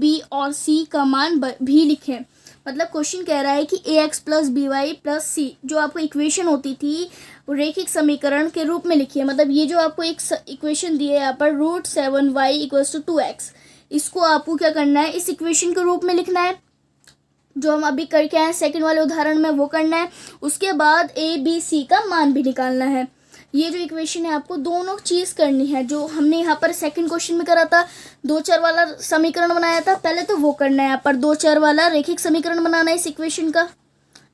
b और c का मान भी लिखें। मतलब क्वेश्चन कह रहा है कि ax + by + c जो आपको इक्वेशन होती थी रैखिक समीकरण के रूप में लिखिए। मतलब ये जो आपको एक इक्वेशन दी है यहाँ पर √7y = 2x, इसको आपको क्या करना है, इस इक्वेशन के रूप में लिखना है, जो हम अभी करके आए सेकंड वाले उदाहरण में वो करना है। उसके बाद a b c का मान भी निकालना है। ये जो इक्वेशन है आपको दोनों चीज़ करनी है, जो हमने यहाँ पर सेकंड क्वेश्चन में करा था, 2 चर वाला समीकरण बनाया था, पहले तो वो करना है यहाँ पर 2 चर वाला रैखिक समीकरण बनाना है इस इक्वेशन का।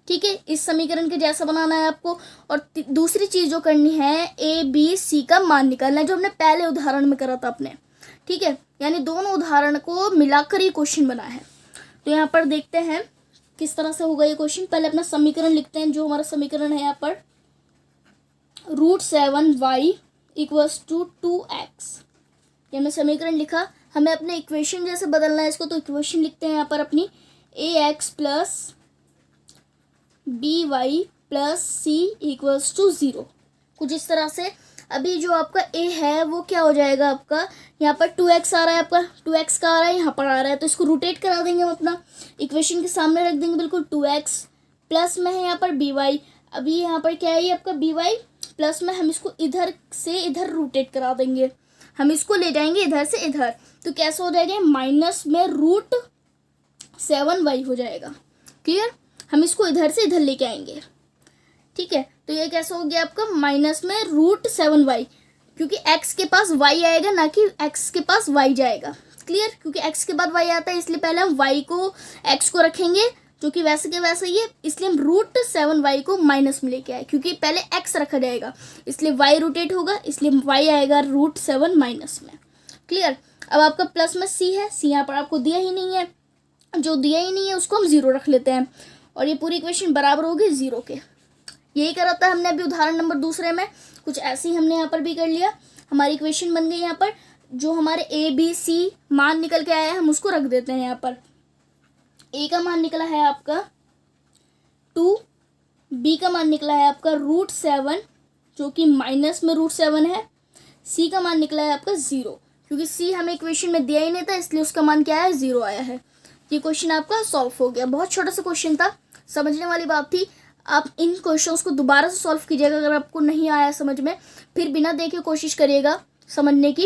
ठीक है, इस समीकरण के जैसा बनाना है आपको। और दूसरी चीज़ जो करनी है a b c का मान निकालना है, जो हमने पहले उदाहरण में करा था अपने। ठीक है, यानी दोनों उदाहरण को मिलाकर ये क्वेश्चन बना है। तो यहाँ पर देखते हैं किस तरह से होगा ये क्वेश्चन। पहले अपना समीकरण लिखते हैं, जो हमारा समीकरण है यहाँ पर √7y = 2x, ये हमने समीकरण लिखा। हमें अपने इक्वेशन जैसे बदलना है इसको, तो इक्वेशन लिखते हैं यहाँ पर अपनी ax + by + c = 0। कुछ इस तरह से। अभी जो आपका a है वो क्या हो जाएगा आपका, यहाँ पर 2x आ रहा है, आपका 2x का आ रहा है, यहाँ पर आ रहा है, तो इसको रोटेट करा देंगे हम अपना इक्वेशन के सामने रख देंगे बिल्कुल। 2x प्लस में है यहाँ पर by, अभी यहाँ पर क्या है ये आपका by प्लस में, हम इसको इधर से इधर रोटेट करा देंगे, हम इसको ले जाएंगे इधर से इधर, तो कैसे हो जाएगा, माइनस में √7y हो जाएगा। क्लियर, हम इसको इधर से इधर लेके आएंगे। ठीक है, तो ये कैसे हो गया आपका माइनस में √7y, क्योंकि x के पास y आएगा, ना कि x के पास y जाएगा। क्लियर, क्योंकि x के बाद y आता है, इसलिए पहले हम y को x को रखेंगे, जो कि वैसे के वैसे ही है, इसलिए हम √7y को माइनस में लेके आए, क्योंकि पहले x रखा जाएगा, इसलिए y रोटेट होगा, इसलिए y आएगा √7 माइनस में। क्लियर, अब आपका प्लस में c है, c यहाँ पर आपको दिया ही नहीं है, जो दिया ही नहीं है उसको हम 0 रख लेते हैं, और ये पूरी इक्वेशन बराबर होगी 0 के। यही करा था हमने अभी उदाहरण नंबर दूसरे में, कुछ ऐसे ही हमने यहाँ पर भी कर लिया। हमारी इक्वेशन बन गई यहाँ पर, जो हमारे a b c मान निकल के आया है हम उसको रख देते हैं यहाँ पर। a का मान निकला है आपका 2, b का मान निकला है आपका √7, जो कि माइनस में √7 है, c का मान निकला है आपका 0, क्योंकि c हमें इक्वेशन में दिया ही नहीं था, इसलिए उसका मान क्या है, 0 आया है। ये क्वेश्चन आपका सॉल्व हो गया। बहुत छोटा सा क्वेश्चन था, समझने वाली बात थी। आप इन क्वेश्चंस को दोबारा से सॉल्व कीजिएगा, अगर आपको नहीं आया समझ में, फिर बिना देखे कोशिश करिएगा समझने की।